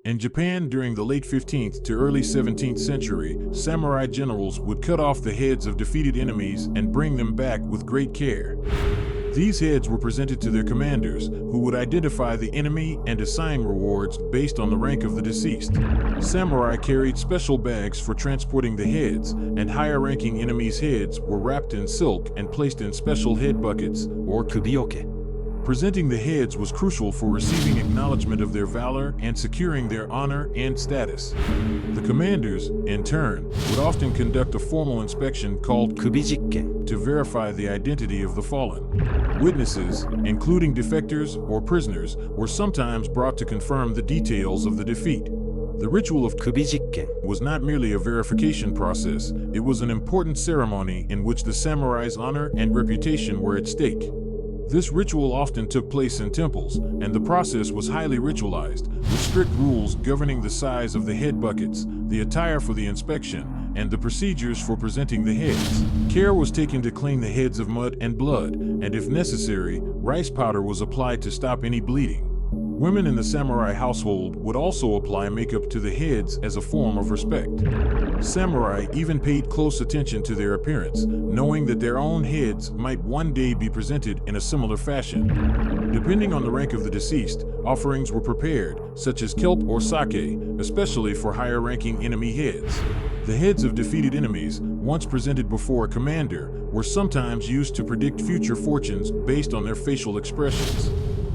In Japan during the late 15th to early 17th century, samurai generals would cut off the heads of defeated enemies and bring them back with great care. These heads were presented to their commanders, who would identify the enemy and assign rewards based on the rank of the deceased. Samurai carried special bags for transporting the heads, and higher-ranking enemies' heads were wrapped in silk and placed in special head buckets, or kubi-oke. Presenting the heads was crucial for receiving acknowledgement of their valor and securing their honor and status. The commanders, in turn, would often conduct a formal inspection called kubi jikken to verify the identity of the fallen. Witnesses, including defectors or prisoners, were sometimes brought to confirm the details of the defeat. The ritual of kubi jikken was not merely a verification process, it was an important ceremony in which the samurai's honor and reputation were at stake. This ritual often took place in temples, and the process was highly ritualized, with strict rules governing the size of the head buckets, the attire for the inspection, and the procedures for presenting the heads. Care was taken to clean the heads of mud and blood, and if necessary, rice powder was applied to stop any bleeding. Women in the samurai household would also apply makeup to the heads as a form of respect. Samurai even paid close attention to their appearance, knowing that their own heads might one day be presented in a similar fashion. Depending on the rank of the deceased, offerings were prepared, such as kelp or sake, especially for higher-ranking enemy heads. The heads of defeated enemies, once presented before a commander, were sometimes used to predict future fortunes based on their facial expressions.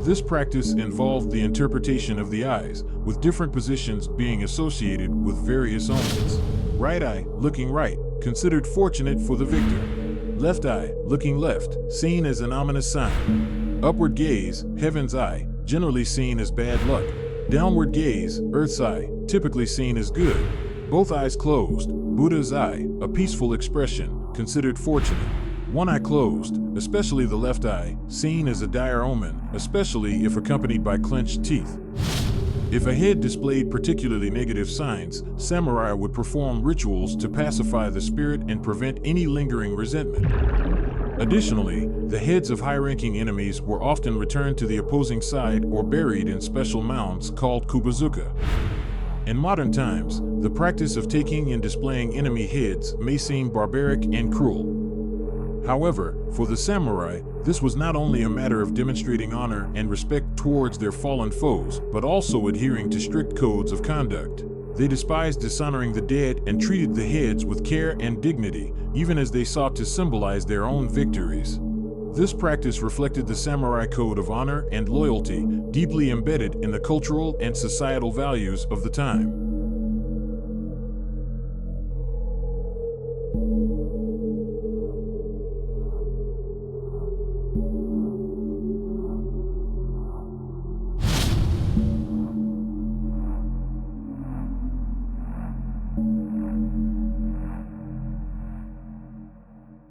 This practice involved the interpretation of the eyes, with different positions being associated with various omens. Right eye, looking right, considered fortunate for the victor. Left eye, looking left, seen as an ominous sign. Upward gaze, heaven's eye, generally seen as bad luck. Downward gaze, earth's eye, typically seen as good. Both eyes closed, Buddha's eye, a peaceful expression, considered fortunate. One eye closed, especially the left eye, seen as a dire omen, especially if accompanied by clenched teeth. If a head displayed particularly negative signs, samurai would perform rituals to pacify the spirit and prevent any lingering resentment. Additionally, the heads of high-ranking enemies were often returned to the opposing side or buried in special mounds called kubazuka. In modern times, the practice of taking and displaying enemy heads may seem barbaric and cruel. However, for the samurai, this was not only a matter of demonstrating honor and respect towards their fallen foes, but also adhering to strict codes of conduct. They despised dishonoring the dead and treated the heads with care and dignity, even as they sought to symbolize their own victories. This practice reflected the samurai code of honor and loyalty, deeply embedded in the cultural and societal values of the time.